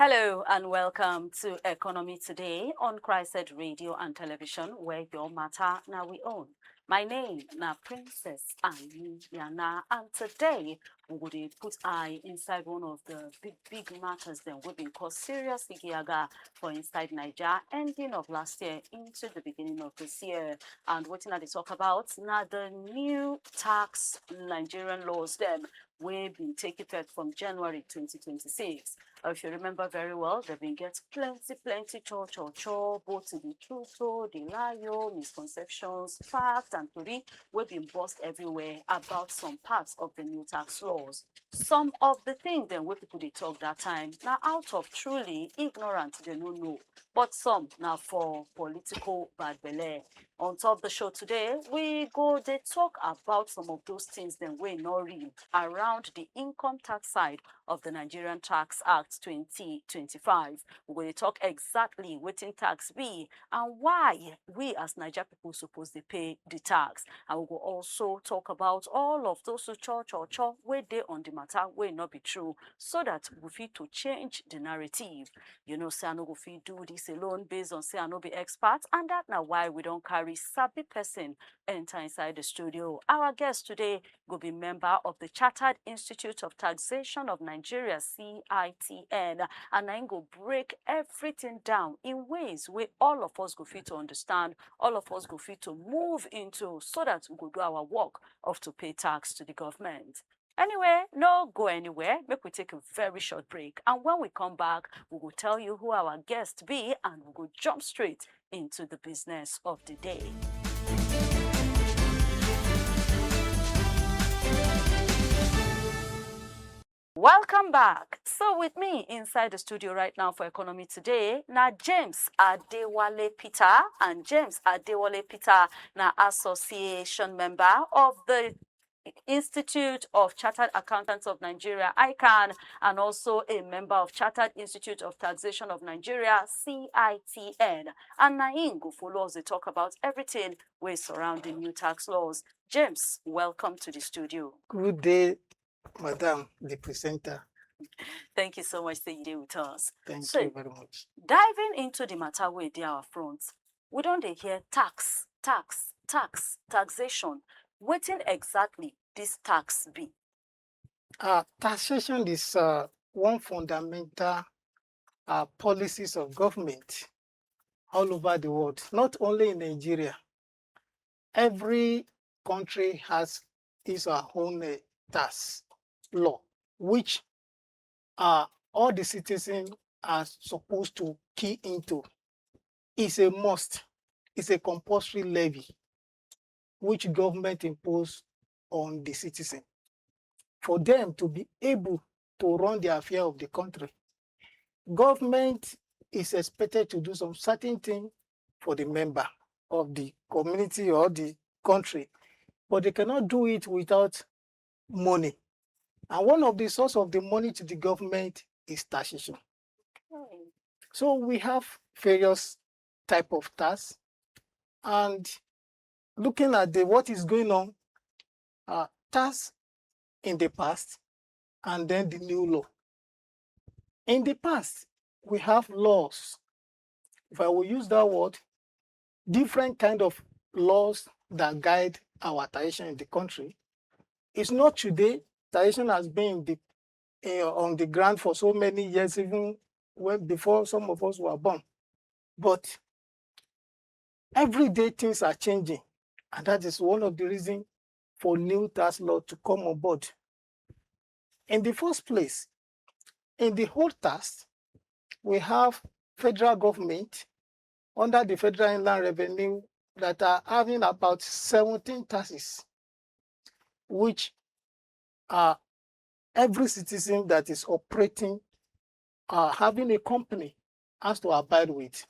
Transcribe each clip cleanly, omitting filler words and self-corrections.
Hello and welcome to Economy Today on CHRICED Radio and Television, where your matter now we own. My name na Princess Yana, and today we will put eye inside one of the big matters that we've been called serious giaga for inside Nigeria, ending of last year into the beginning of this year. And what they talk about now the new tax Nigerian laws them we've been taking effect from January 2026. If you remember very well, they've been getting plenty cho, both the truth, the lie, misconceptions, facts, and theory will be bust everywhere about some parts of the new tax laws. Some of the things then we people they talk that time now out of truly ignorant, they don't know. But some now for political bad belly. On top of the show today, we go they talk about some of those things then we not real around the income tax side of the Nigerian Tax Act 2025. We're going to talk exactly what in tax be and why we as Niger people supposed to pay the tax. And we will also talk about all of those who cho where they on the matter will not be true, so that we feel to change the narrative. You know, say I no go fit do this alone based on say I no be expert, and that now why we don't carry sabi person enter inside the studio. Our guest today will be member of the Chartered Institute of Taxation of Nigeria, CITN, and I go break everything down in ways where all of us go fit to understand, all of us go fit to move into, so that we go do our work of to pay tax to the government. Anyway, no go anywhere. Make we take a very short break. And when we come back, we will tell you who our guest be, and we will jump straight into the business of the day. Welcome back. So with me inside the studio right now for Economy Today, now James Adewale Peter, and James Adewale Peter, now association member of the Institute of Chartered Accountants of Nigeria, ICANN, and also a member of Chartered Institute of Taxation of Nigeria, CITN. And Nain go follow us to talk about everything we surround the new tax laws. James, welcome to the studio. Good day, Madam, the presenter. Thank you so much for you with us. Thank you very much. Diving into the matter where they are front, we don't hear taxation. What exactly this tax be? Taxation is one fundamental policies of government all over the world, not only in Nigeria. Every country has its own tax law, which all the citizens are supposed to key into. It's a must. It's a compulsory levy which government impose on the citizen for them to be able to run the affair of the country. Government is expected to do some certain thing for the member of the community or the country, but they cannot do it without money. And one of the source of the money to the government is taxation. So we have various type of tax, and looking at what is going on, tax in the past and then the new law. In the past, we have laws. If I will use that word, different kind of laws that guide our taxation in the country. It's not today. Taxation has been on the ground for so many years, even before some of us were born. But everyday things are changing. And that is one of the reasons for new tax law to come on board. In the first place, in the whole tax, we have federal government under the Federal Inland Revenue that are having about 17 taxes, which every citizen that is operating, having a company, has to abide with.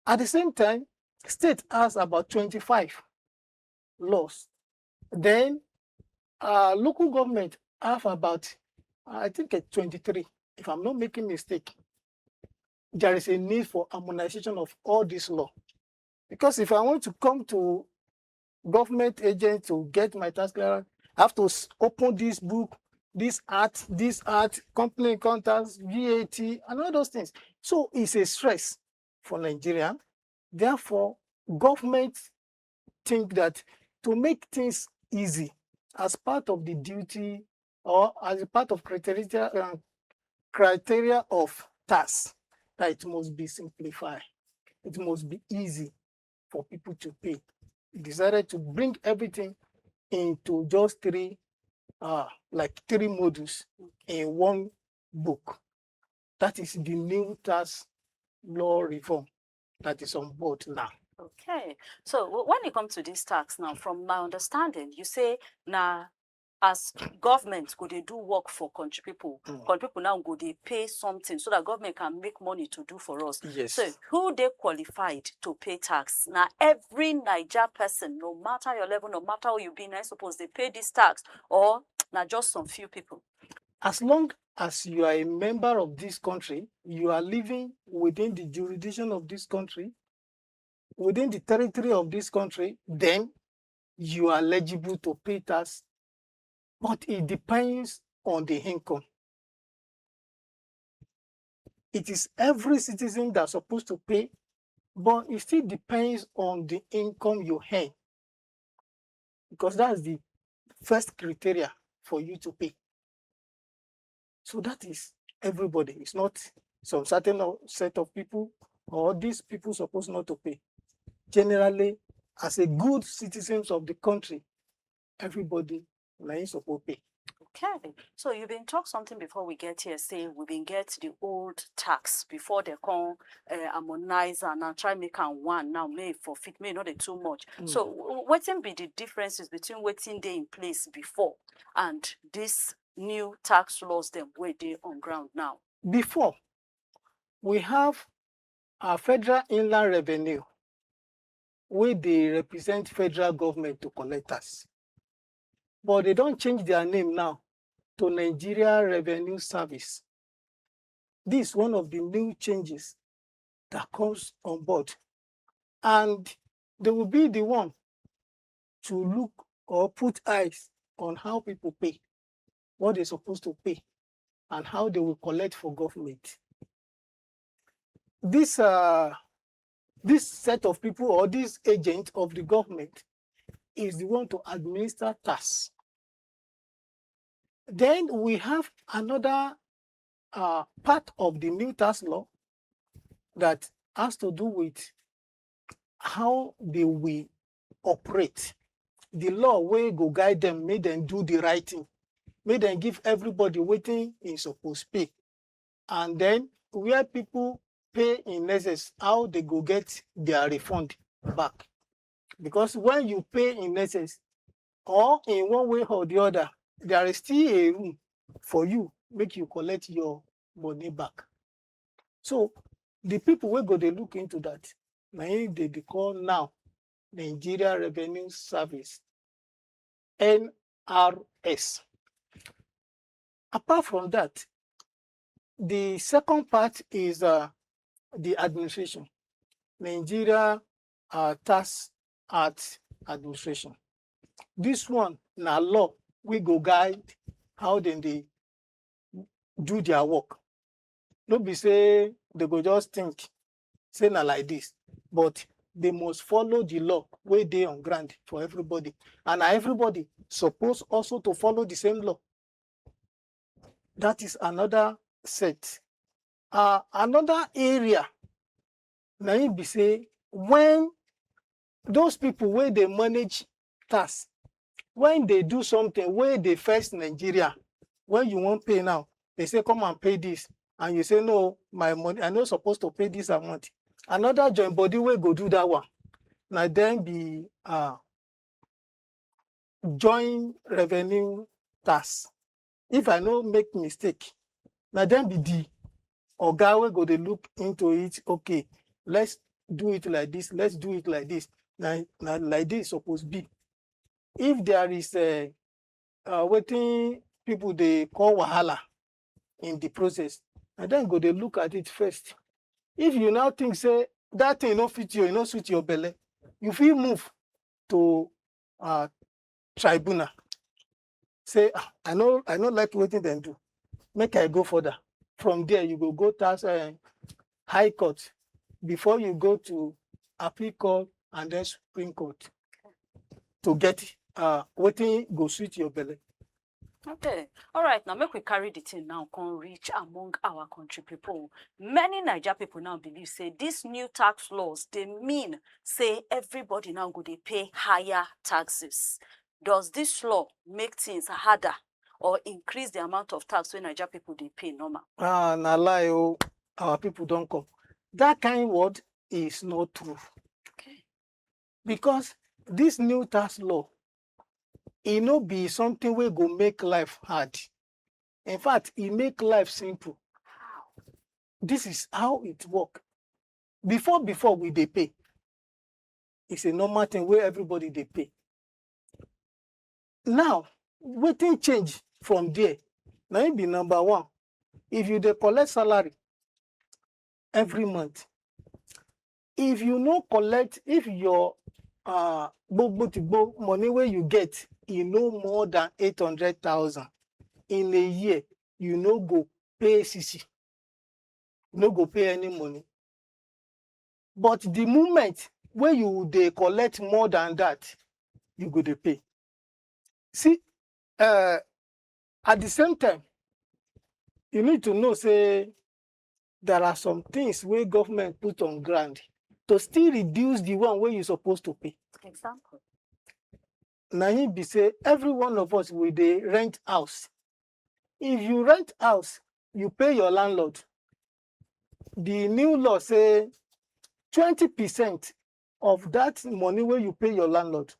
At the same time, state has about 25 laws. Then local government have about, I think, 23, if I'm not making a mistake. There is a need for harmonization of all this law. Because if I want to come to government agent to get my tax clearance, I have to open this book, this art, company contacts, VAT, and all those things. So it's a stress for Nigeria. Therefore, government think that to make things easy as part of the duty or as a part of criteria of tax, that it must be simplified. It must be easy for people to pay. Decided to bring everything into just three modules in one book. That is the new tax law reform that is on board now. Okay. So when it comes to this tax now, from my understanding, you say now as government go they do work for country people now go they pay something so that government can make money to do for us. Yes. So who they qualified to pay tax? Now every Niger person, no matter your level, no matter how you be, I suppose they pay this tax, or now just some few people? As long as you are a member of this country, you are living within the jurisdiction of this country, within the territory of this country, then you are eligible to pay tax. But it depends on the income. It is every citizen that's supposed to pay, but it still depends on the income you earn, because that's the first criteria for you to pay. So that is everybody. It's not some certain set of people or these people supposed not to pay. Generally, as a good citizens of the country, everybody is supposed to pay. Okay, so you've been talk something before we get here, say we've been get the old tax before they come harmonize and now try make am one now may forfeit, may not too much. So what can be the differences between waiting day in place before and this new tax laws them where they on ground now? Before, we have our federal inland revenue, where they represent federal government to collect us. But they don't change their name now to Nigeria Revenue Service. This is one of the new changes that comes on board. And they will be the one to look or put eyes on how people pay, what they're supposed to pay, and how they will collect for government. This set of people or this agent of the government is the one to administer tax. Then we have another part of the new tax law that has to do with how they will operate. The law will go guide them, make them do the right thing, make them give everybody waiting is supposed to pay. And then where people pay in excess, how they go get their refund back. Because when you pay in excess, or in one way or the other, there is still a room for you, make you collect your money back. So the people will go, they look into that. They call now Nigeria Revenue Service, NRS. Apart from that, the second part is the administration, Nigeria Tax Act Administration. This one, now law, we go guide how then they do their work. No be say they go just think, say na like this, but they must follow the law where they on ground for everybody. And everybody supposed also to follow the same law. That is another set. Another area, now it be say, when those people where they manage tax, when they do something where they first Nigeria, when you won't pay now, they say come and pay this, and you say no, my money, I'm not supposed to pay this amount. Another joint body will go do that one. Now then be joint revenue tax. If I no make mistake, now then be the oga will go they look into it. Okay, let's do it like this. Let's do it like this. Now like this supposed to be. If there is waiting people they call wahala in the process, and then go they look at it first. If you now think say that thing not fit you, you not suit your belly, you feel move to tribunal. say, "Ah, I know like wetin dem do, make I go further." From there, you go tax high court before you go to appeal court and then Supreme Court to get wetin go suit your belle. Okay, all right, now make we carry the thing now come reach among our country people. Many Niger people now believe say these new tax laws, they mean say everybody now go dey pay higher taxes. Does this law make things harder or increase the amount of tax wey Niger people dey pay normal? Na lie o, our people don come. That kind word is not true. Okay. Because this new tax law, e no be something wey go make life hard. In fact, e make life simple. This is how it work. Before we dey pay, it's a normal thing wey everybody dey pay. Now, wetin change from there? Na im be number one. If you dey collect salary every month, if you no collect, if your gbogbo money wey you get, e no more than 800,000 in a year, you no go pay CC, no go pay any money. But the moment wey you dey collect more than that, you go dey pay. See, at the same time, you need to know say there are some things wey government put on ground to still reduce the one wey you supposed to pay. Example. Na him be say every one of us we dey rent house. If you rent house, you pay your landlord. The new law say 20% of that money wey you pay your landlord,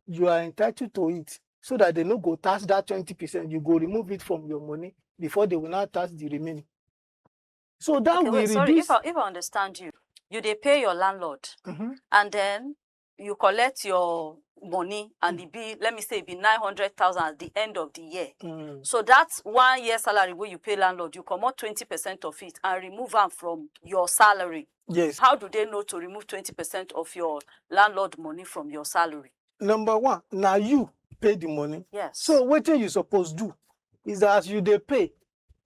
you are entitled to it, so that they no go tax that 20%. You go remove it from your money before they will not tax the remaining. So that Okay, will wait, sorry, reduce. if I understand you, you dey pay your landlord, and then you collect your money, and it be, let me say, it be 900,000 at the end of the year. So that's 1 year salary where you pay landlord, you comot 20% of it and remove them from your salary. Yes. How do they know to remove 20% of your landlord money from your salary? Number one, now you pay the money. Yes. So what you supposed do is that as you dey pay,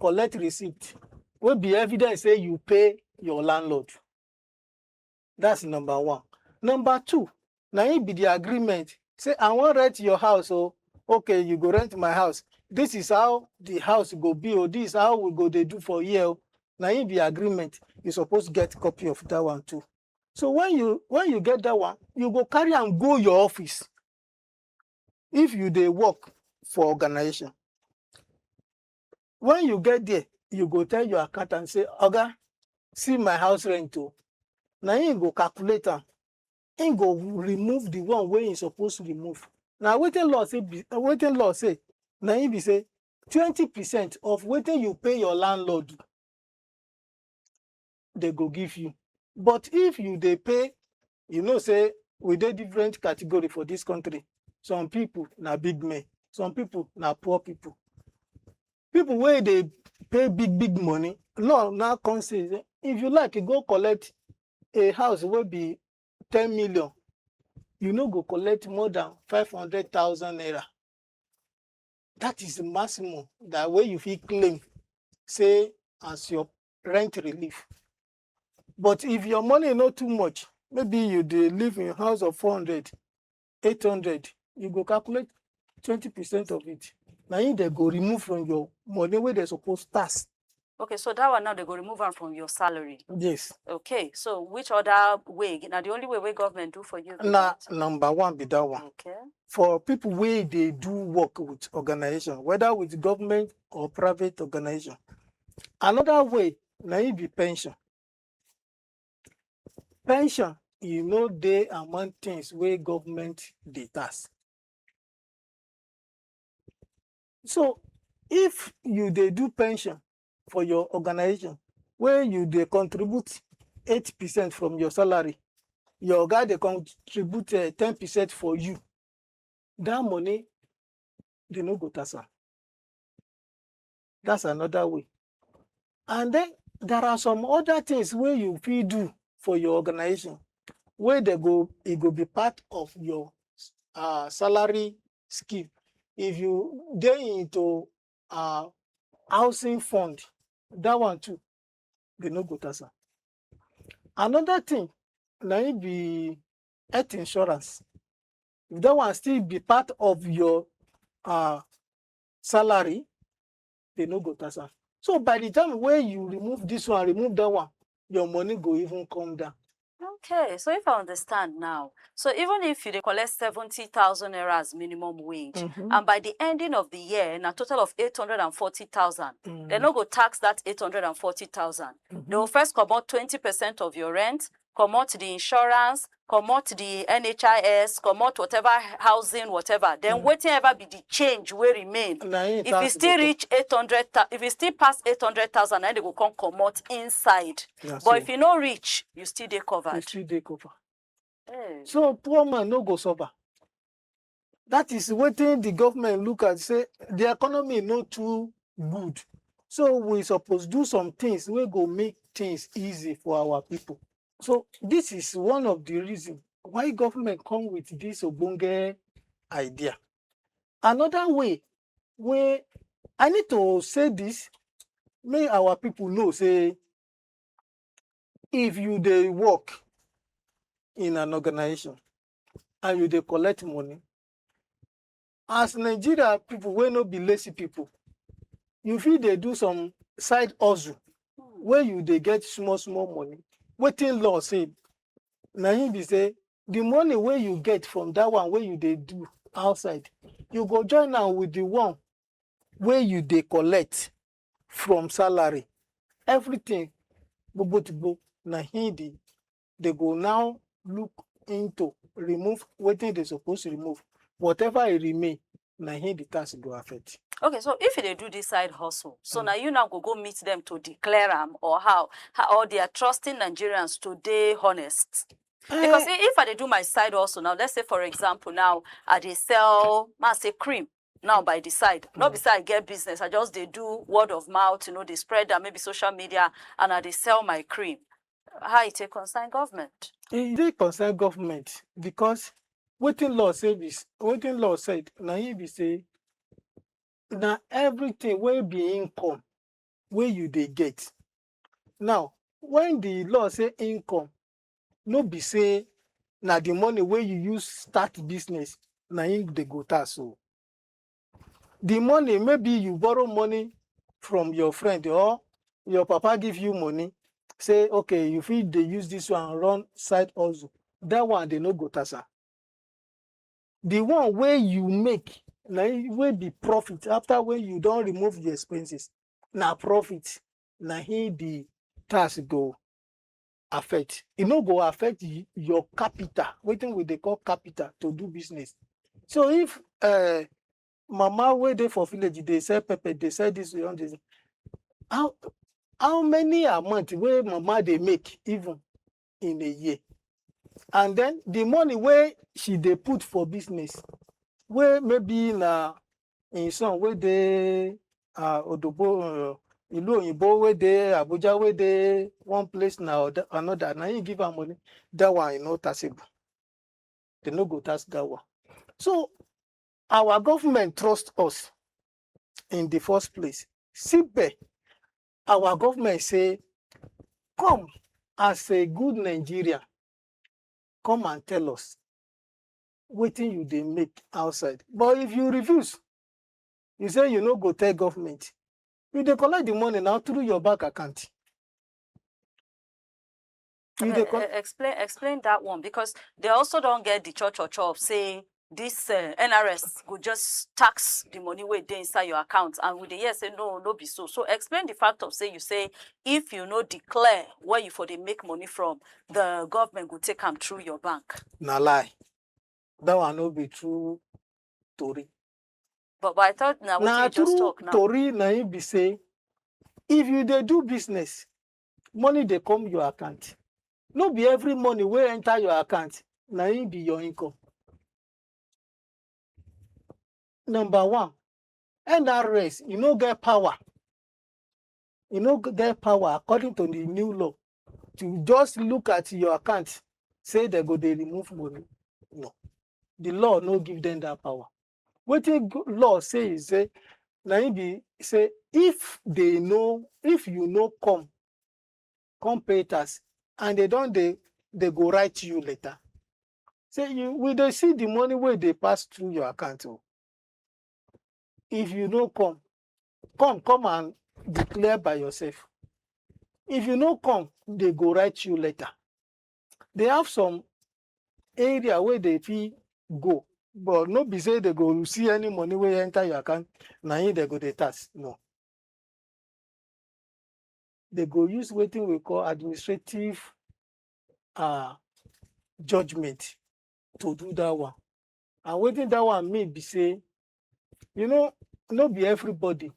collect receipt, will be evidence say you pay your landlord. That's number one. Number two, now it be the agreement. Say, I want to rent your house. Oh, okay, you go rent my house. This is how the house go be. Oh, this is how we go they do for year. Now it be agreement. You're supposed to get a copy of that one too. So when you get that one, you go carry and go your office. If you dey work for organization, when you get there, you go tell your accountant, say, Oga, see my house rent too. Now you go calculate am. He go remove the one where you supposed to remove. Now wetin law say, now he be say 20% of wetin you pay your landlord, they go give you. But if you dey pay, you know say we dey different category for this country. Some people na big men, some people na poor people. People where they pay big money, law now come say, if you like, you go collect a house will be 10 million. You no go collect more than 500,000 naira. That is the maximum that way you feel claim, say, as your rent relief. But if your money not too much, maybe you live in a house of 400, 800, you go calculate 20% of it. Now they go remove from your money where they're supposed to tax. Okay, so that one now they go remove them from your salary. Yes. Okay, so which other way? Now the only way government do for you? Now number one be that one. Okay. For people where they do work with organization, whether with government or private organization. Another way, now it be pension. Pension, you know, they among things where government they tax. So if you they do pension for your organization, where you they contribute 8% from your salary, your guy they contribute 10% for you, that money they no go tax. That's another way. And then there are some other things where you feel do for your organization, where it go be part of your salary scheme. if you dey into housing fund, that one too, they no go tax am. Another thing, na im be health insurance. If that one still be part of your salary, they no go tax am. So by the time when you remove this one, remove that one, your money go even come down. Okay, so if I understand now, so even if you dey collect 70,000 naira as minimum wage, and by the ending of the year, na total of 840,000, they no go tax that 840,000. They will first comot 20% of your rent, comot the insurance, comot the NHIS, comot whatever housing, whatever. Then wetin ever be the change wey remain. If it still reach 800,000, if it still pass 800,000, then they go come comot inside. But if you no reach, you still dey covered. You still dey covered. Hey. So poor man no go suffer. That is wetin the government look at, say the economy no too good. So we suppose do some things wey go make things easy for our people. So this is one of the reasons why government come with this ogbonge idea. Another way where I need to say this, make our people know, say if you dey work in an organization and you dey collect money, as Nigeria people wey no be lazy people, you fit dey do some side hustle where you dey get small money. Wetin law say, na him be say the money wey you get from that one wey you dey do outside, you go join am with the one wey you dey collect from salary. Everything gbogbo na him they go now look into remove wetin they suppose remove. Whatever it remain, na him the tax go affect. Okay, so if they do this side hustle, so now you now go meet them to declare them, or how or they are trusting Nigerians to dey honest. Because if I dey do my side hustle now, let's say for example now I dey sell, say cream now by the side, not beside I get business, I just they do word of mouth, you know, they spread that maybe social media, and I dey sell my cream. How it take concern government? It dey concern government because wetin law say is wetin law said. Na him be say na everything wey be income wey you dey get. Now, when the law say income, no be say na the money wey you use start business, na him dey go tax. So the money, maybe you borrow money from your friend or your papa give you money, say okay, you fit dey use this one run side hustle. That one they no go tax am. The one where you make, na wey be profit after when you don't remove the expenses, na profit, na him the tax go affect. It no go affect your capital, wetin we dey call capital to do business. So if mama wey dey for village, they sell pepper, they sell this on this, how many amount wey mama they make even in a year? And then the money where she they put for business, where maybe na in some way they Odobo Ilu Oyinbo, where they Abuja, where they one place now or another, now you give her money, that one is not taxable. They no go tax that one. So our government trust us in the first place. Simple. Our government say, come as a good Nigerian, come and tell us wetin you dey make outside. But if you refuse, you say you no go tell government, you dey collect the money now through your bank account. Explain that one, because they also don't get the church or chop say this NRS could just tax the money wey dey inside your account, and with the year say no be so. So explain the fact of say you say if you no declare where you for they make money from, the government will take them through your bank. Na lie. That one no be true story. But I thought now what you just talk now. Story na him be say if you dey do business, money they come your account. No be every money wey enter your account, na him be your income. Number one, NRS, you no get power. You no get power according to the new law to just look at your account, say they go they remove money. No. The law no give them that power. Wetin law say is say, na im be say if you no come pay tax, and they go write you letter. Say we dey see the money wey dey pass through your account. Oh. If you no come and declare by yourself. If you no come, they go write you letter. They have some area where they fit go, but no be say they go see any money wey enter your account, na im they go dey tax. No. They go use wetin we call administrative judgment to do that one. And wetin that one mean be say, no be everybody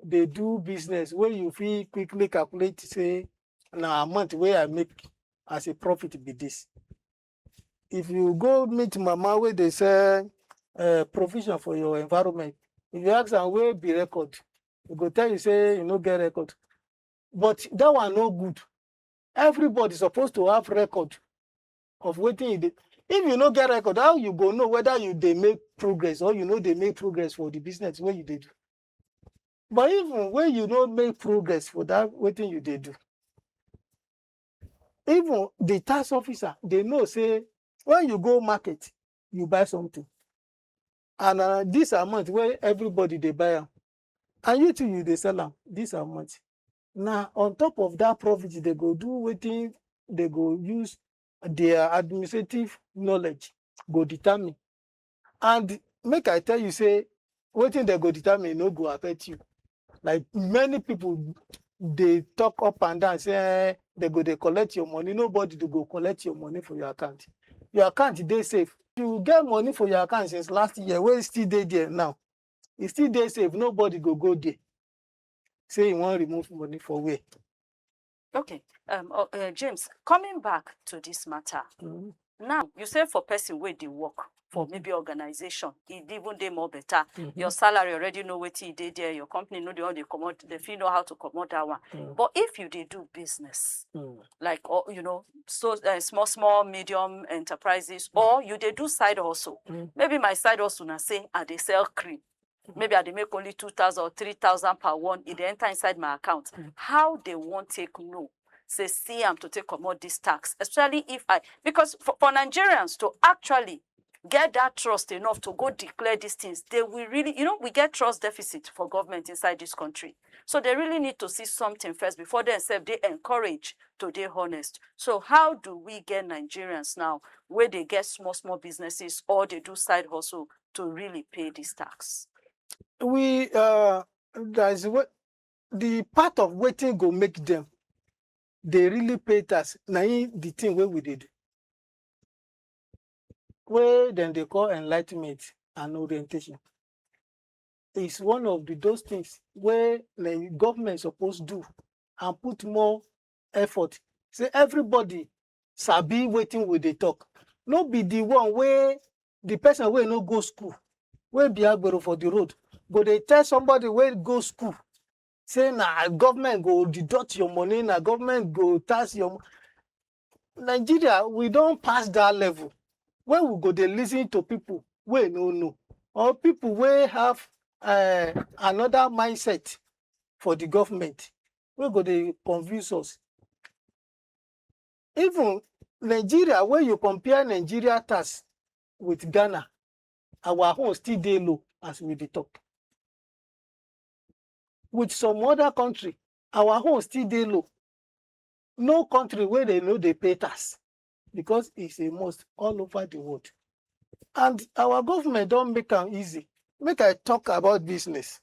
they do business where you feel quickly calculate say na amount wey I make as a profit be this. If you go meet mama where they sell provision for your environment, if you ask am where be record, you go tell you say you no get record. But that one no good. Everybody supposed to have record of wetin you dey. If you no get record, how you go know whether you dey make progress or you know they make progress for the business where you dey do? But even when you no make progress for that wetin you dey do, even the tax officer, they know say when you go market, you buy something, and this amount where everybody they buy am, and you too you dey sell am this amount. Now on top of that profit, they go do wetin they go use their administrative knowledge go determine. And make I tell you say wetin they go determine no go affect you. Like many people they talk up and down say they go they collect your money. Nobody to go collect your money for your account. Your account they safe. You get money for your account since last year, where still there now. It still there safe. Nobody go there. Say you want to remove money for where? Okay. James, coming back to this matter. Now, you say for person where they work for maybe organization, it even dey more better. Your salary already know what you did there. Your company know they commode, they feel know how to commode that one. But if you they do business, like so small, medium enterprises, or you they do side hustle. Maybe my side hustle now say they sell cream. Maybe I they make only 2,000 or 3,000 per one. It enter inside my account. How they won't take no? Say see I'm to take commode this tax, especially if because for Nigerians to actually get that trust enough to go declare these things, they will really, we get trust deficit for government inside this country. So they really need to see something first before themselves they encourage to be honest. So how do we get Nigerians now where they get small businesses or they do side hustle to really pay this tax? That's what the part of waiting go make them. They really pay tax. Now the thing where we did. Where then they call enlightenment and orientation. It's one of those things where the government supposed to do and put more effort. Say everybody sabi waiting with the talk. No be the one where the person will no go school, where be agbero for the road. But they tell somebody where go school. Say na government go deduct your money, na government go tax your money. Nigeria, we don't pass that level. Where we go, they listen to people we no, or people we have another mindset for the government. We go they confuse us. Even Nigeria, where you compare Nigeria tax with Ghana, our own still dey low as we dey talk. With some other country, our own still dey low. No country where they know they pay tax because it's a must all over the world. And our government don't make it easy. Make I talk about business.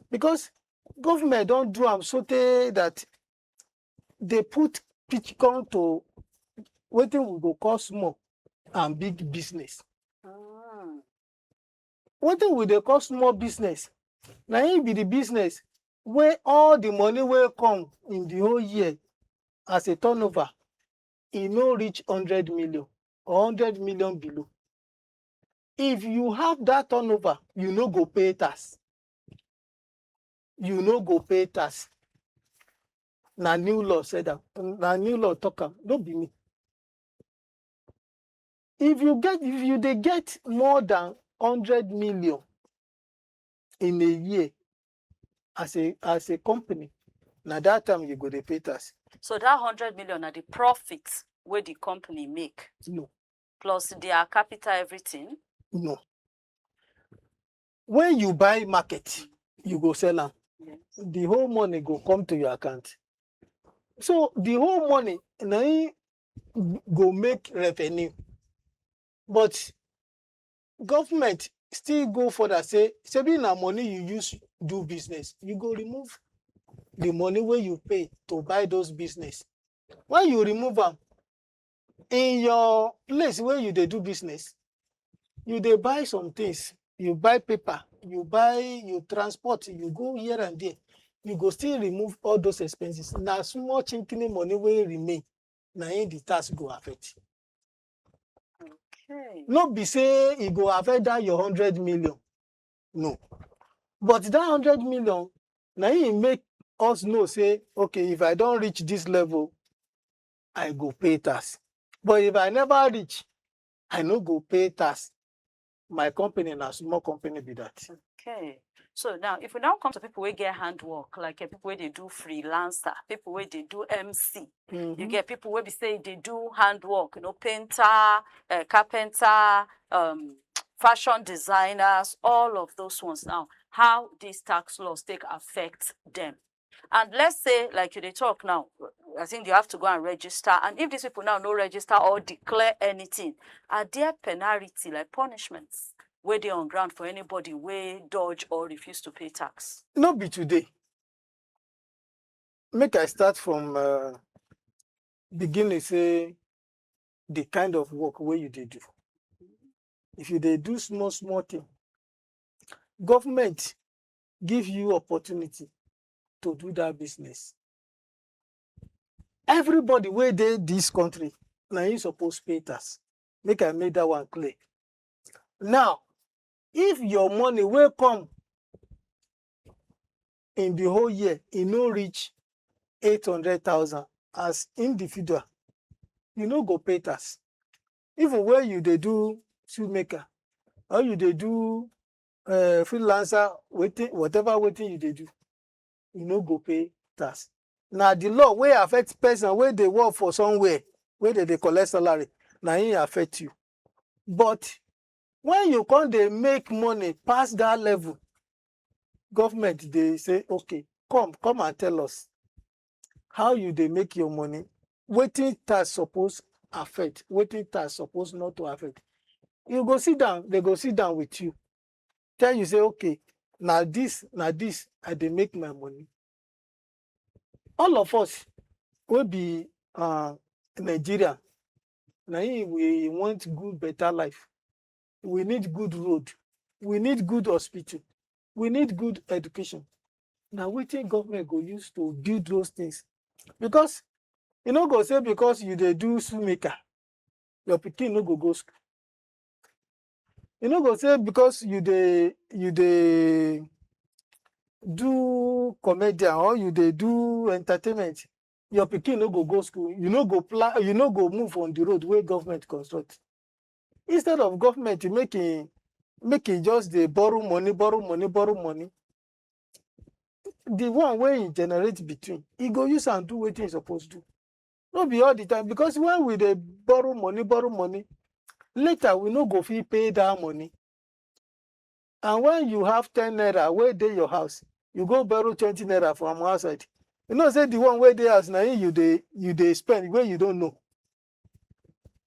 Because government don't do so that they put pitch con to what we go call small and big business. What we they call small business? Now it be the business where all the money will come in the whole year as a turnover, it no reach 100 million or 100 million below. If you have that turnover, you no go pay tax. You no go pay tax. Na new law said that. Na new law talk am. Don't be me. If you get more than 100 million in a year as a company, now that time you go to pay tax. So that 100 million are the profits where the company make? No. Plus their capital, everything? No. When you buy market, you go sell them. Yes. The whole money go come to your account. So the whole money now go make revenue. But government still go further, say saving na money you use do business, you go remove the money where you pay to buy those business. When you remove them in your place where you dey do business, you dey buy some things, you buy paper, you transport, you go here and there, you go still remove all those expenses. Now small chinkini money will remain, now in the tax go affect. Okay. No be say e go affect that your 100 million. No. But that 100 million, now it make us know, say, okay, if I don't reach this level, I go pay tax. But if I never reach, I no go pay tax. My company na small company be that. Okay. So now, if we now come to people who get handwork, like people where they do freelancer, people where they do MC, you get people where we say they do handwork, painter, carpenter, fashion designers, all of those ones. Now, how these tax laws take affect them? And let's say, like they talk now, I think you have to go and register. And if these people now no register or declare anything, are there penalty, like punishments, where they on ground for anybody where dodge or refuse to pay tax? No be today. Make I start from beginning, say the kind of work where you dey do. If you dey do small thing, government give you opportunity to do that business. Everybody where dey this country, now you suppose pay tax. Make I make that one clear. Now, if your money will come in the whole year, it no reach 800,000 as individual, you no go pay tax. Even where you dey do shoemaker, or you dey do freelancer, whatever waiting you dey do, you no go pay tax. Now the law wey affect person where they work for somewhere, where they collect salary, now it affect you. But when you come dey make money past that level, government they say, okay, come and tell us how you dey make your money, wetin tax suppose affect, wetin tax suppose not to affect. You go sit down, they go sit down with you, tell you, say, okay, now this I dey make my money. All of us will be Nigerian. Now we want good, better life. We need good road. We need good hospital. We need good education. Now, wetin government go use to build those things? Because you no go say because you dey do shoemaker, your pikin no go school. You no go say because you dey do comedian or you dey do entertainment, your pikin no go school. You no go plan, you no go move on the road where government construct. Instead of government making just dey borrow money, the one where he generate between, he go use and do what he supposed to do. No be all the time, because when we dey borrow money, later we no go fit pay that money. And when you have 10 naira where dey your house, you go borrow 20 naira from outside. You know, say the one where dey house now you dey spend where you don't know.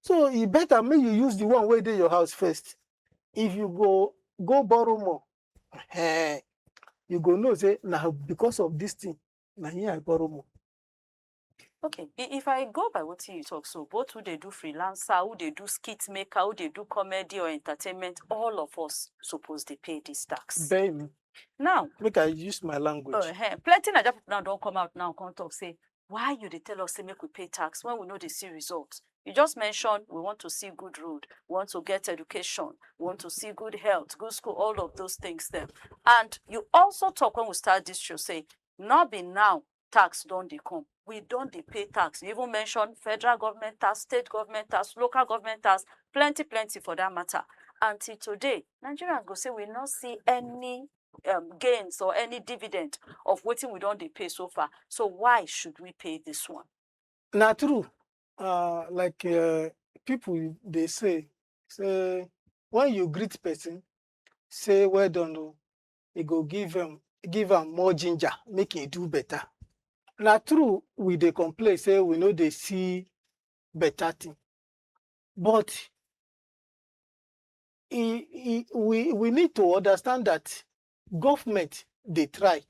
So it better make you use the one where dey your house first. If you go borrow more, you go know, say, now because of this thing, now here I borrow more. Okay, if I go by what you talk, so both who they do freelancer, who they do skit maker, who they do comedy or entertainment, all of us suppose they pay this tax. Baby. Now, make I use my language. Plenty Naija people now don't come out now, come talk, say, why you they tell us, say, make we pay tax when we know they see results? You just mentioned we want to see good road, we want to get education, we want to see good health, good school, all of those things there. And you also talk when we start this show, say, not be now, tax don't they come. We don't they pay tax. You even mentioned federal government tax, state government tax, local government tax, plenty for that matter. until today, Nigerians go say we not see any gains or any dividend of wetin we don dey pay so far. So why should we pay this one? Now true. Like people they say when you greet person, say well done, oh, it go give am more ginger, make it do better. Now true, we dey complain say we know they see better thing, but we need to understand that government they try.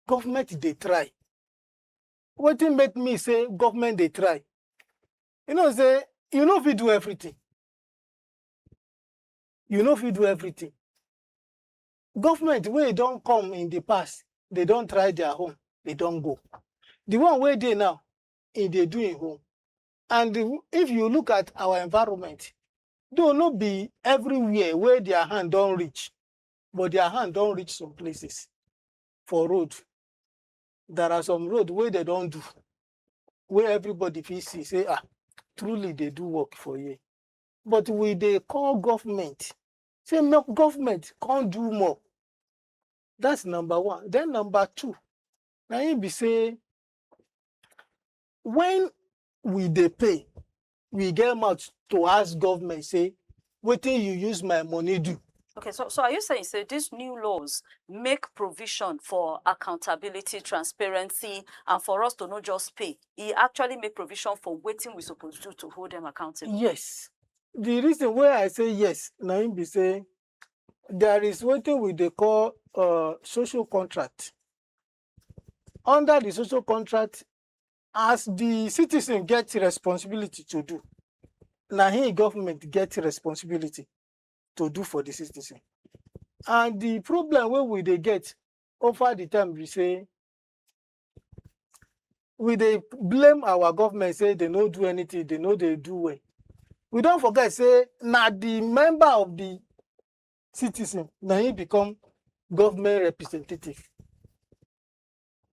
Government they try. Wetin make me say government they try? You know, say you know if you do everything. You know if you do everything. Government where don't come in the past, they don't try their home, they don't go. The one where they now, they do in home. And if you look at our environment, though not be everywhere where their hand don't reach, but their hand don't reach some places. For road, there are some road where they don't do, where everybody feels see, say, truly they do work for you. But we they call government, say no, government can't do more. That's number one. Then number two, now you be say, when we they pay, we get out to ask government, say, what thing you use my money do? Okay, so are you saying, say, these new laws make provision for accountability, transparency, and for us to not just pay? It actually make provision for waiting we supposed to do to hold them accountable? Yes. The reason why I say yes, now you be say, there is what we they call social contract. Under the social contract, as the citizen gets responsibility to do, now here government gets responsibility to do for the citizen. And the problem where we they get over the time, we say, we they blame our government, say they don't do anything, they know they do well. We don't forget, say, now the member of the citizen, now he become government representative.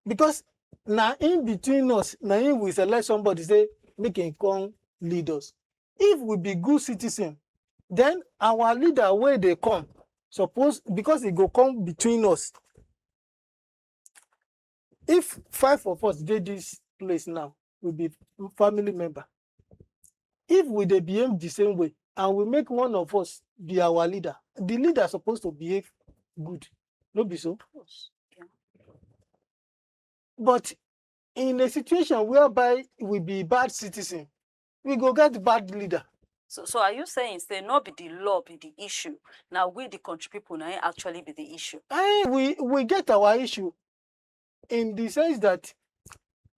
Because now in between us, now we select somebody, say, make him come lead us. If we be good citizen, then our leader, where they come, suppose, because it go come between us. If 5 of us did this place now, we be family member. If we they behave the same way, and we make one of us be our leader, the leader supposed to behave good. No be so? Yeah. But in a situation whereby we be bad citizen, we go get bad leader. So are you saying, say, not be the law be the issue? Now we the country people now actually be the issue? We get our issue in the sense that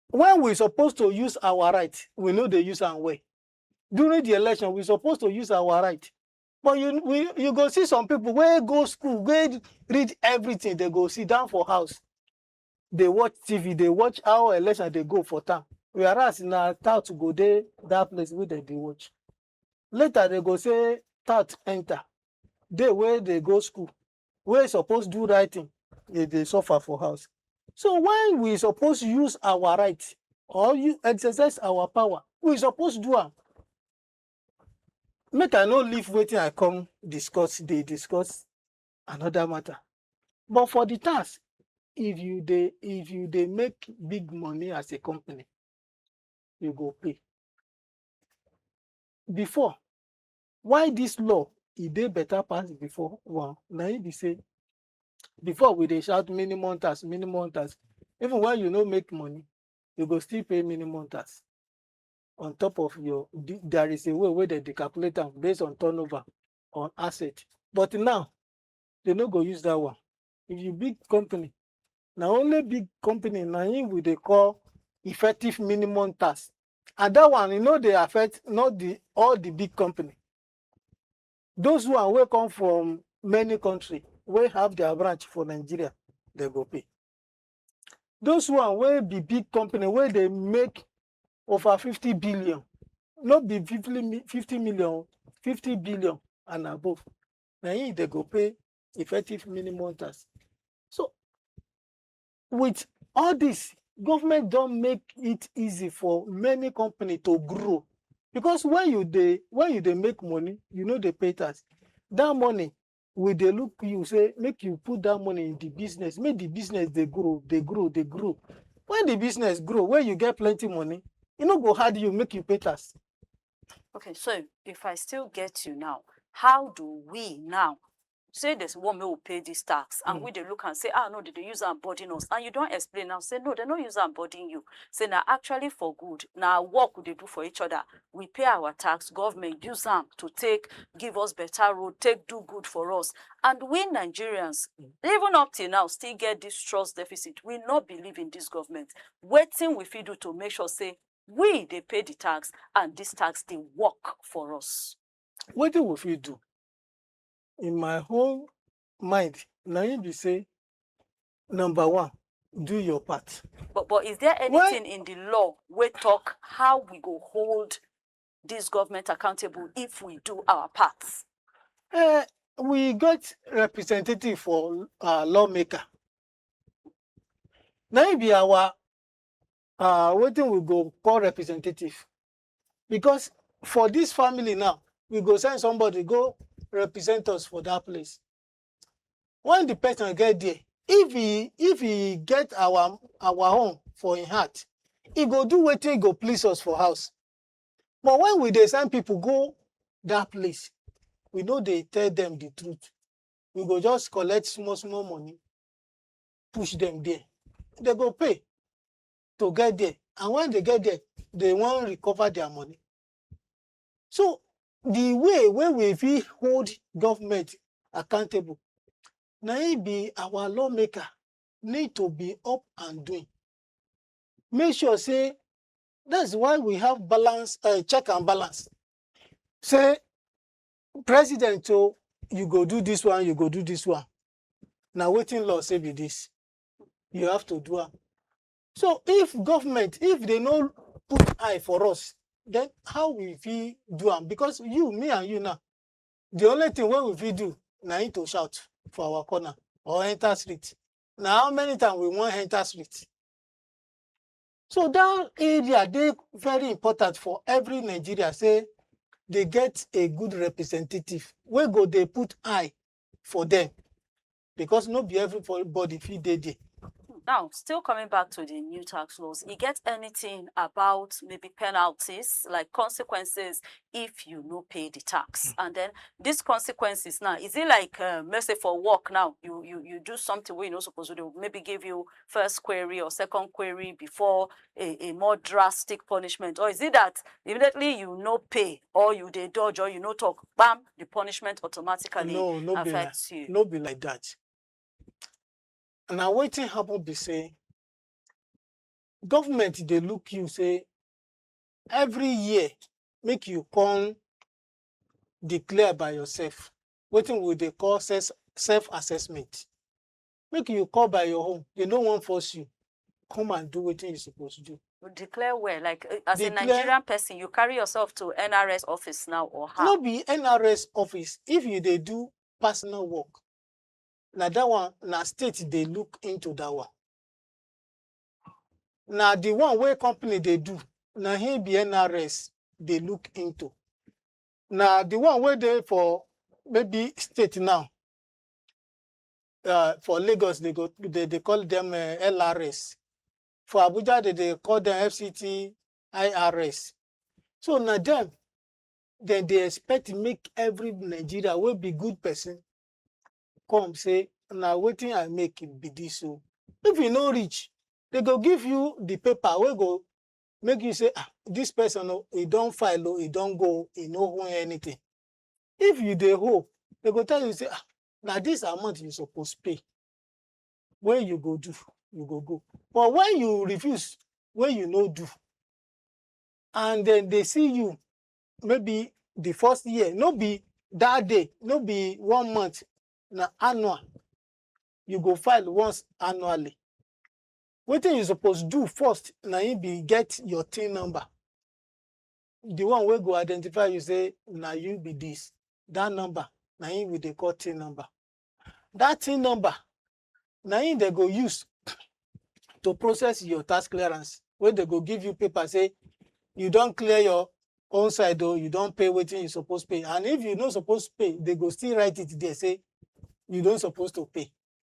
when we're supposed to use our right, we know they use our way. During the election, we're supposed to use our right. But you go see some people where go school, where read everything, they go sit down for house. They watch TV, they watch how election they go for town. Whereas in our town to go there, that place where they watch. Later they go say tout enter. They where they go school, where supposed to do writing, they suffer for house. So when we supposed to use our right or you exercise our power, we supposed to do it. Make I no leave waiting I come discuss, they discuss another matter. But for the task, if you they make big money as a company, you go pay. Before, why this law it dey better pass before one? Now it be say before we they shout minimum tax, minimum tax. Even when you no make money, you go still pay minimum tax. On top of your, there is a way where they calculate them based on turnover on asset. But now they no go use that one. If you big company, now only big company now we they call effective minimum tax. And that one, you know, they affect not all the big company. Those who will come from many countries, will have their branch for Nigeria, they go pay. Those who will be big company, where they make over 50 billion, not be 50 million, 50 billion and above. Now they go pay effective minimum tax. So with all this, government don't make it easy for many companies to grow. Because when you dey make money, you know they pay tax. That money, we dey look you say make you put that money in the business, make the business they grow, they grow, they grow. When the business grow, when you get plenty money, e no go hard you make you pay tax. Okay, so if I still get you now, how do we now say there's one may will pay this tax and we they look and say, no, they use and burden us, and you don't explain now, say no, they don't use and burden you. Say now actually for good. Now what would they do for each other? We pay our tax, government use them to give us better road, do good for us. And we Nigerians, even up till now, still get this trust deficit. We not believe in this government. Waiting we do to make sure say we they pay the tax and this tax they work for us. What do we do? In my whole mind, now you be say, number one, do your part. But is there anything in the law we talk how we go hold this government accountable if we do our parts? We got representative for lawmaker. Now it be our what we go call representative. Because for this family now, we go send somebody go represent us for that place. When the person get there, if he get our home for his heart, he go do wetin he go please us for house. But when we dey send people go that place, we know they tell them the truth. We go just collect small money, push them there. They go pay to get there. And when they get there, they won't recover their money. So the way we fit hold government accountable, now it be our lawmaker need to be up and doing. Make sure say that's why we have balance, check and balance. Say, president, so you go do this one, you go do this one. Now waiting law say be this. You have to do it. So if government, if they no put eye for us, then how we fit do them? Because you, me and you now, the only thing what we fit do now is to shout for our corner or enter street. Now how many times we want enter street? So that area, they very important for every Nigeria. Say they get a good representative. Where go they put eye for them? Because not be everybody fit dey there. Now, still coming back to the new tax laws, you get anything about maybe penalties, like consequences if you no pay the tax? And then these consequences now, is it like, let's say for work now, you do something where you're not supposed to do, maybe give you first query or second query before a more drastic punishment? Or is it that immediately you no pay or you dey dodge or you no talk, bam, the punishment automatically affects you? No be like that. Now waiting happen be say government they look you say every year make you come declare by yourself. Waiting will they call self-assessment. Make you call by your own. They don't want force you. Come and do what you're supposed to do. Declare where? Like as a Nigerian person, you carry yourself to NRS office now or how? No be NRS office. If you they do personal work, now that one, now state they look into that one. Now the one where company they do, now here be NRS they look into. Now the one where they for maybe state now, for Lagos they call them LRS. For Abuja they call them FCT IRS. So now them, then they expect to make every Nigeria will be good person come say, now waiting I make it be this. So if you no reach, they go give you the paper, we go make you say, this person, he don't file, he don't go, he no own anything. If you dey hope, they go tell you, say, now this amount you supposed to pay. When you go do, you go. But when you refuse, when you no do, and then they see you, maybe the first year, no be that day, no be 1 month, na annual. You go file once annually. What thing you supposed to do first, now you be get your TIN number. The one will go identify you say, now you be this. That number, now you will they call TIN number. That TIN number, now you they go use to process your tax clearance. Where they go give you paper, say, you don't clear own side though, you don't pay wetin you suppose pay. And if you no suppose pay, they go still write it there, say you don't suppose to pay.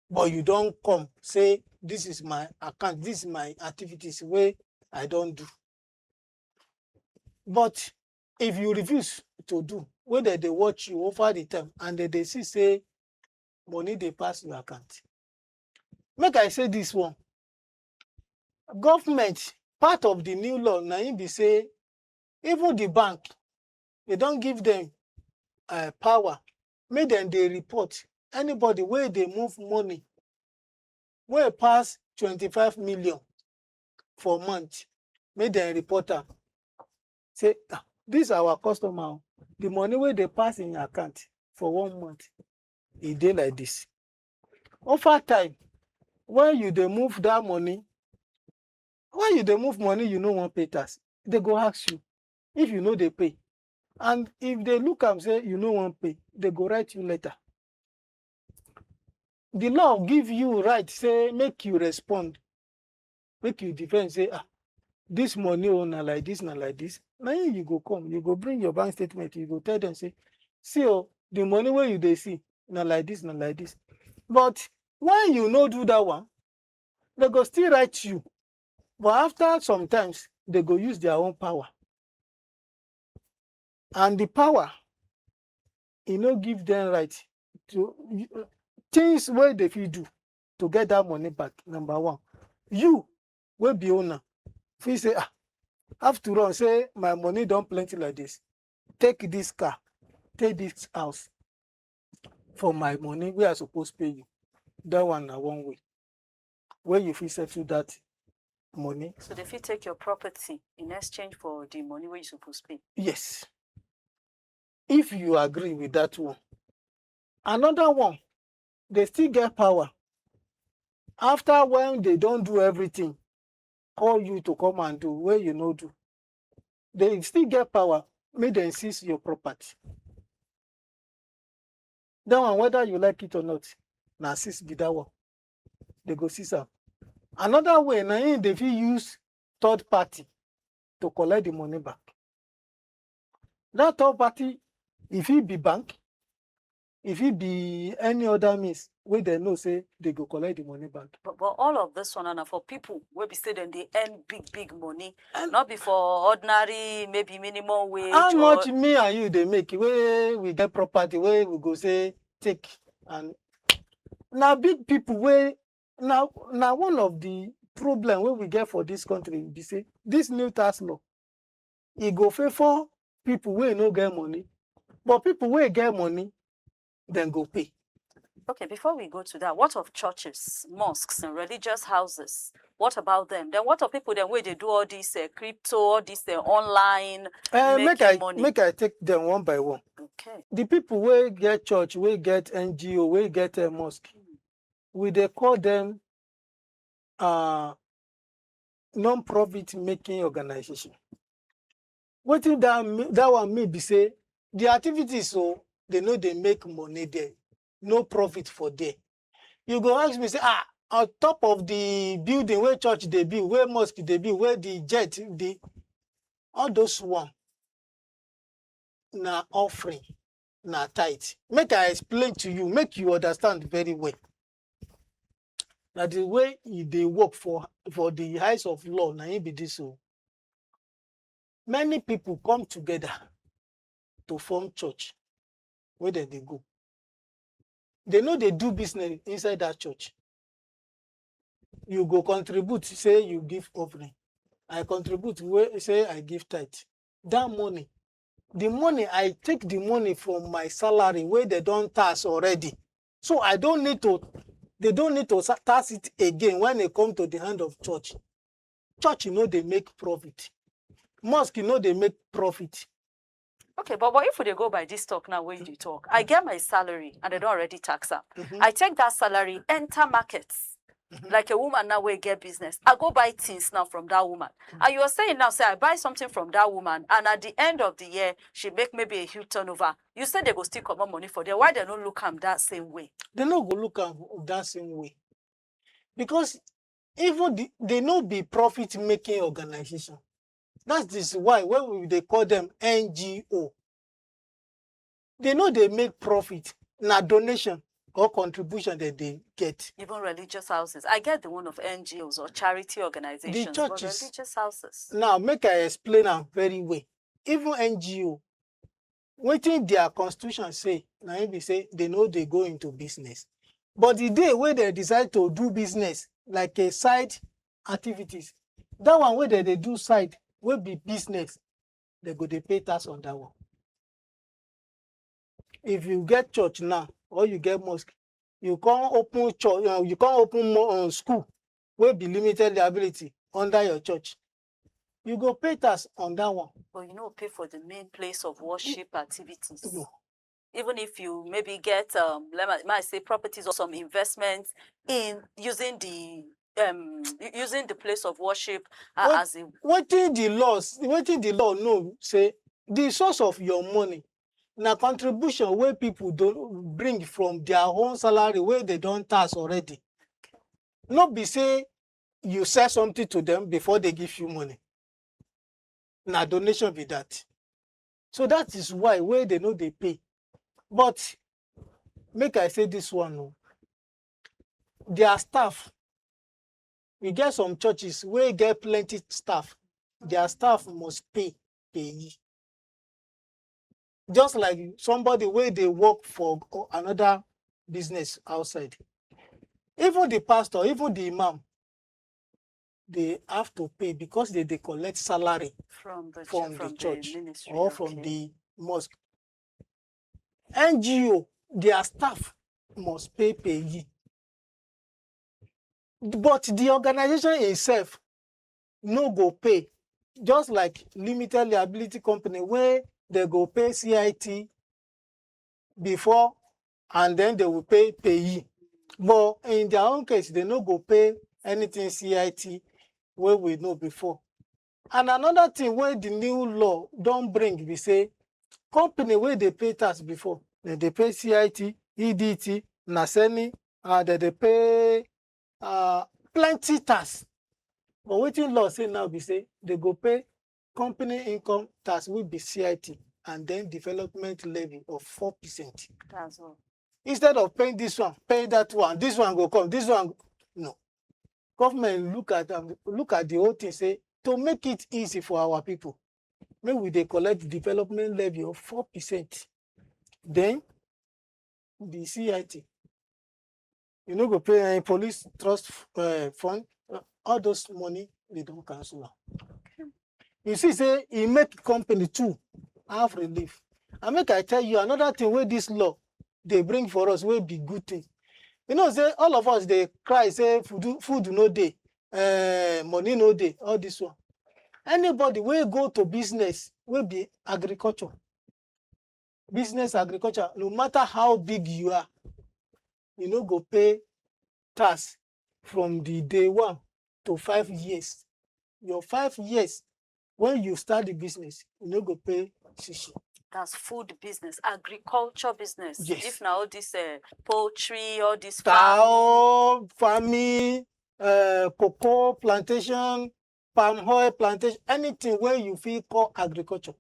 But you don't come, say this is my account, this is my activities wey I don't do. But if you refuse to do, whether they watch you over the time and they see say money dey pass your account. Make I say this one. Government, part of the new law, na im be say even the bank, they don't give them power. Make them they report anybody where they move money where pass 25 million for month. Make them report am. Say, this our customer. The money where they pass in your account for 1 month, e dey like this. Over time, when you dey move that money, when you dey move money, you no wan pay tax. They go ask you if you know they pay. And if they look and say you no wan pay, they go write you letter. The law give you right, say make you respond, make you defend, say this money na like this, na like this. Now you go come, you go bring your bank statement, you go tell them, say, see the money where you dey see, na like this, na like this. But when you no do that one, they go still write you. But after sometimes, they go use their own power. And the power, no give them right to things where they fit do to get that money back. Number one, you will be owner. If you say, after all, say my money don't plenty like this. Take this car, take this house for my money where I supposed to pay you. That one na one way. Where you fit settle that money. So they fit take your property in exchange for the money where you supposed to pay. Yes. If you agree with that one. Another one, they still get power. After when they don't do everything, call you to come and do where you no do. They still get power, make them seize your property. That one, whether you like it or not, na seize be that one. They go seize am. Another way, na they fit use third party to collect the money back. That third party, if it be bank, if it be any other means, where they know say they go collect the money back. But all of this one are for people where we say then they earn big money, and not before ordinary, maybe minimum wage. How much me and you they make? Where we get property, where we go say take, and now big people where now one of the problem where we get for this country be say this new tax law, it go favor people where no get money, but people where get money, then go pay. Okay, before we go to that, what of churches, mosques, and religious houses? What about them? Then what of people then where they do all this crypto, all this online making money? Make I take them one by one. Okay. The people where get church, where get NGO, where get a mosque, we they call them non-profit making organization. What if that one may be say the activities so they know they make money there, no profit for there. You go ask me, say, on top of the building where church they build, where mosque they build, where the jet, all those one na offering, na tithe. Make I explain to you, make you understand very well. Now the way they work for the eyes of law, na it be this so. Many people come together to form church where they go. They know they do business inside that church. You go contribute, say you give offering. I contribute, say I give tithe. That money, the money, I take the money from my salary where they don't tax already. So they don't need to tax it again when they come to the hand of church. Church, they make profit. Mosque, they make profit. Okay, but what if they go by this talk now, where you talk? I get my salary and they don't already tax up. I take that salary, enter markets. Like a woman now will get business. I go buy things now from that woman. And you are saying now, say I buy something from that woman, and at the end of the year, she make maybe a huge turnover. You said they go still come up money for them. Why they don't look at that same way? They don't go look at that same way. Because even they no be profit-making organization. That is why when they call them NGO, they know they make profit. Na donation or contribution that they get. Even religious houses. I get the one of NGOs or charity organizations, but churches. religious houses. Now, make I explain am very well. Even NGO, wetin their constitution say, na im be say they know they go into business. But the day wey they decide to do business, like a side activities, that one wey they do side, wey be business, they go dey pay tax on that one. If you get church now, or you get mosque, you can't open church, you can't open school wey be limited liability under your church. You go pay tax on that one. But you know, pay for the main place of worship activities. No. Even if you maybe get might say properties or some investments in using the place of worship as a wetin the law know say the source of your money na contribution wey people don bring from their own salary wey they don tax already. No be say you sell something to them before they give you money. Na donation be that. So that is why wey they know they pay. But make I say this one, no. Their staff, we get some churches wey get plenty staff. Their staff must pay. Just like somebody where they work for another business outside. Even the pastor, even the imam, they have to pay because they collect salary from the church ministry, or from the mosque. NGO, their staff must pay. But the organization itself no go pay. Just like limited liability company where they go pay CIT before and then they will pay payee. But in their own case, they no go pay anything CIT where we know before. And another thing where the new law don't bring, we say, company where they pay tax before, they pay CIT, EDT, NASENI, they pay plenty tax. But wetin law say now be say they go pay company income tax will be CIT and then development levy of 4%. That's all. Instead of paying this one, pay that one. This one go come. This one, no. Government look at the whole thing. Say to make it easy for our people, maybe they collect development levy of 4%. Then the CIT, you know, go pay any police trust fund. All those money they don't cancel now. Okay. You see, say he make company too have relief. I make I tell you another thing where this law they bring for us will be good thing. You know, say all of us they cry, say food no day, money no day, all this one. Anybody will go to business will be agriculture. Business agriculture, no matter how big you are, you know, go pay tax from the day 1 to 5 years. Your 5 years when you start the business, you know, go pay shishi. That's food business, agriculture business. Yes. If now this poultry or this cow farming, cocoa plantation, palm oil plantation, anything where you feel call agriculture.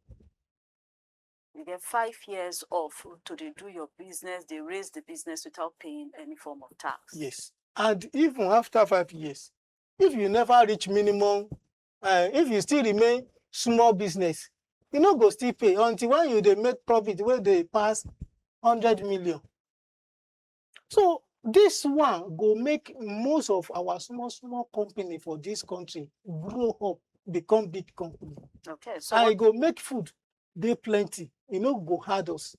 You get 5 years off to do your business. They raise the business without paying any form of tax. Yes. And even after 5 years, if you never reach minimum, if you still remain small business, you know go still pay until when you they make profit where they pass 100 million. So this one go make most of our small company for this country grow up, become big company. Okay. So I go make food, they plenty. You know, go hard us.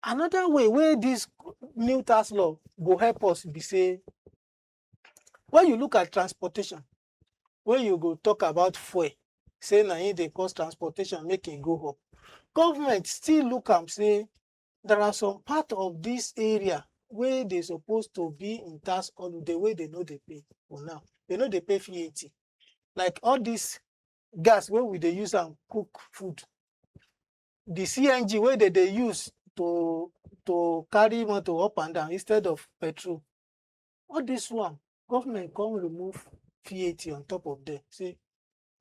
Another way where this new tax law go help us be say, when you look at transportation, when you go talk about fuel, say na they cost transportation, make it go up. Government still look and say there are some part of this area where they supposed to be in tax on the way they know they pay for now. They know they pay VAT. Like all this gas where we they use and cook food. The CNG where they use to carry motor up and down instead of petrol. All this one, government come remove VAT on top of them. Say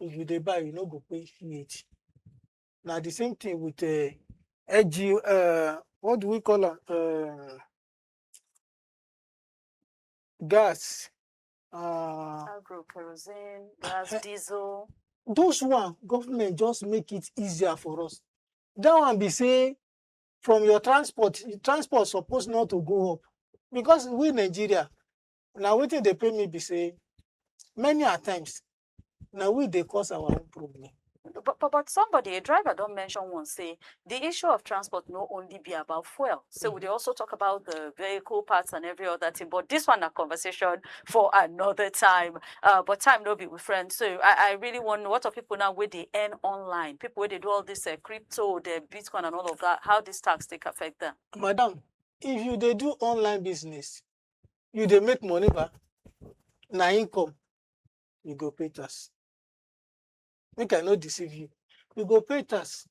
If you dey buy, you no go pay VAT. Now the same thing with what do we call am? Gas. Agro, kerosene, gas, diesel. Those one, government just make it easier for us. That one be say from your transport suppose not to go up. Because we Nigeria, now wetin dey pay me be say many a times now we dey cause our own problem. But somebody, a driver don't mention one, say the issue of transport no only be about fuel. So they also talk about the vehicle parts and every other thing. But this one a conversation for another time. But time no be with friends. So I really want what of people now where they earn online, people where they do all this crypto, the Bitcoin and all of that, how this tax take affect them. Madam, if you dey do online business, you dey make money back, na income, you go pay tax. Make I no deceive you. You go pay tax.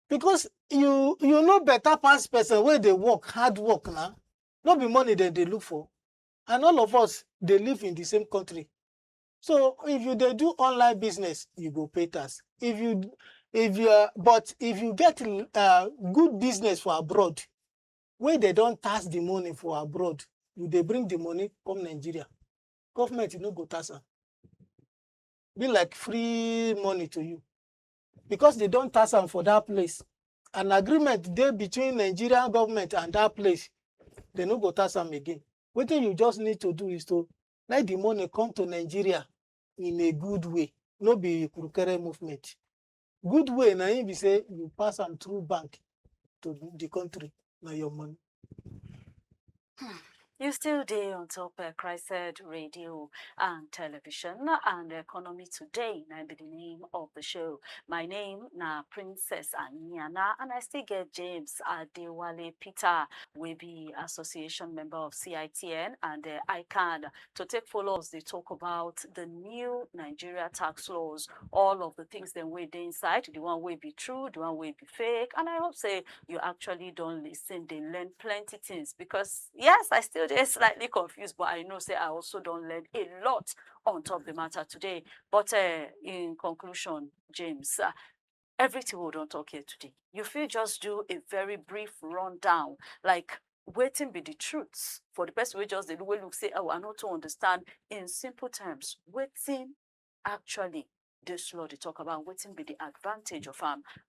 Because you know better pass person where they work, hard work now. No be money that they look for. And all of us, they live in the same country. So if you dey do online business, you go pay tax. But if you get good business for abroad, where they don't tax the money for abroad, you they bring the money from Nigeria. Government no go tax am. Be like free money to you. Because they don't tax am for that place. An agreement there between Nigerian government and that place, they no go tax am again. What you just need to do is to let the money come to Nigeria in a good way. No be krukere movement. Good way, na him be say you pass them through bank to the country. Now your money. You still there on top CHRICED Radio and Television and Economy Today. Now be the name of the show. My name na Princess Aniana, and I still get James Adewale Peter, we be association member of CITN and ICANN to take follows. They talk about the new Nigeria tax laws, all of the things that way they inside, the one way be true, the one way be fake, and I hope say you actually don't listen. They learn plenty things because yes, I still they're slightly confused, but I know say I also don't learn a lot on top of the matter today. But in conclusion, James, everything we don't talk here today, you feel just do a very brief rundown, like waiting be the truths for the person we just the way look say, oh, I know to understand in simple terms, waiting actually this law they talk about waiting be the advantage of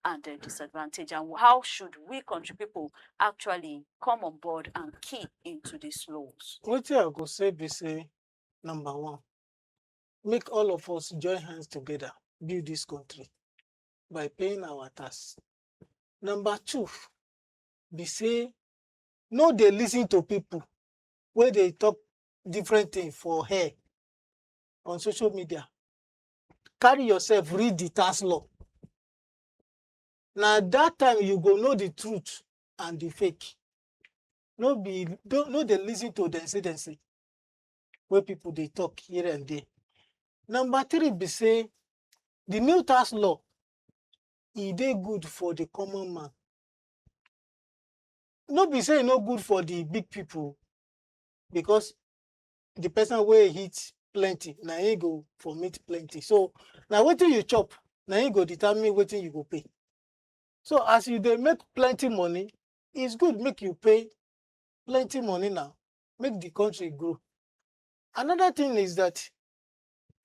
and the disadvantage, and how should we country people actually come on board and key into these laws. What I go say be say, number one, make all of us join hands together, build this country by paying our tax. Number two, be say, no they listen to people where they talk different things for hair on social media. Carry yourself, read the tax law. Now that time you go know the truth and the fake. No they listen to them say where people they talk here and there. Number three be say the new tax law is they good for the common man. No be say no good for the big people because the person where hit plenty, now he go for meet plenty. So now what you chop, now he go determine what you go pay. So as you they make plenty money, it's good make you pay plenty money now, make the country grow. Another thing is that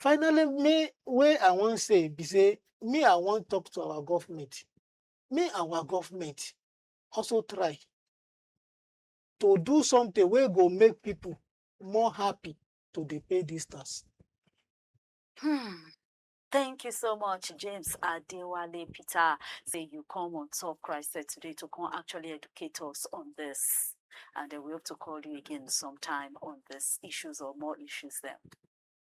finally, me where I want to say be say me I want to talk to our government. Me our government also try to do something where go make people more happy to dey pay this tax. Thank you so much, James Adewale Peter. Say you come on Top CHRICED today to come actually educate us on this. And we hope to call you again sometime on these issues or more issues then.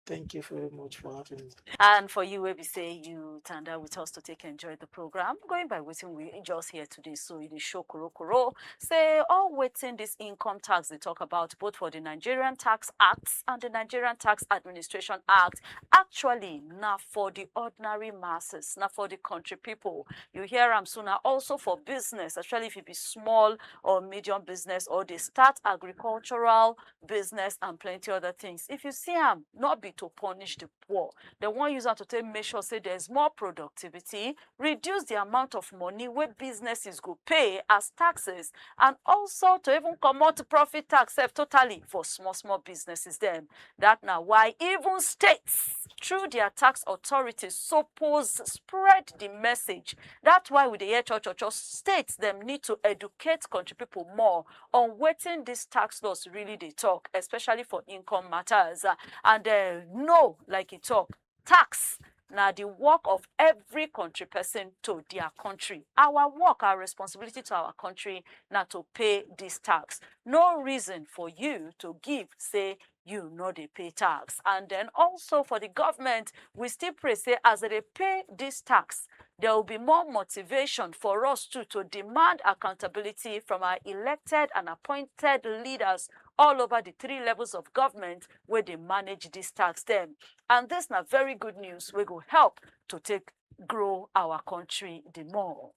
Thank you very much for having me. And for you, where we say you turned out with us to take enjoy the program, going by waiting we just here today. So it is show koro. Say all waiting this income tax they talk about both for the Nigerian Tax Acts and the Nigerian Tax Administration Act. Actually, not for the ordinary masses, not for the country people. You hear them sooner also for business, especially if it be small or medium business or they start agricultural business and plenty other things. If you see them, not be to punish the poor. They want use am to take make sure say there's more productivity, reduce the amount of money where businesses go pay as taxes, and also to even comot profit tax sef totally for small businesses dem. That na why even states through their tax authorities suppose spread the message. That's why we dey hear church states dem need to educate country people more on wetin dis tax laws really dey talk, especially for income matters. And know, like e talk, tax na the work of every country person to their country. Our work, our responsibility to our country na to pay this tax. No reason for you to give say you no dey pay tax. And then also for the government, we still pray say as they pay this tax, there will be more motivation for us too to demand accountability from our elected and appointed leaders all over the 3 levels of government where they manage this tax them. And this na very good news. We go help to take grow our country the more.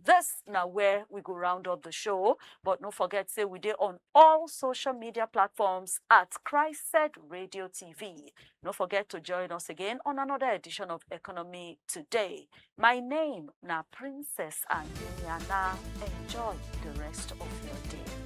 This now where we go round up the show, but don't forget say we dey on all social media platforms at CHRICED Radio TV. Don't forget to join us again on another edition of Economy Today. My name na Princess Anyana. Enjoy the rest of your day.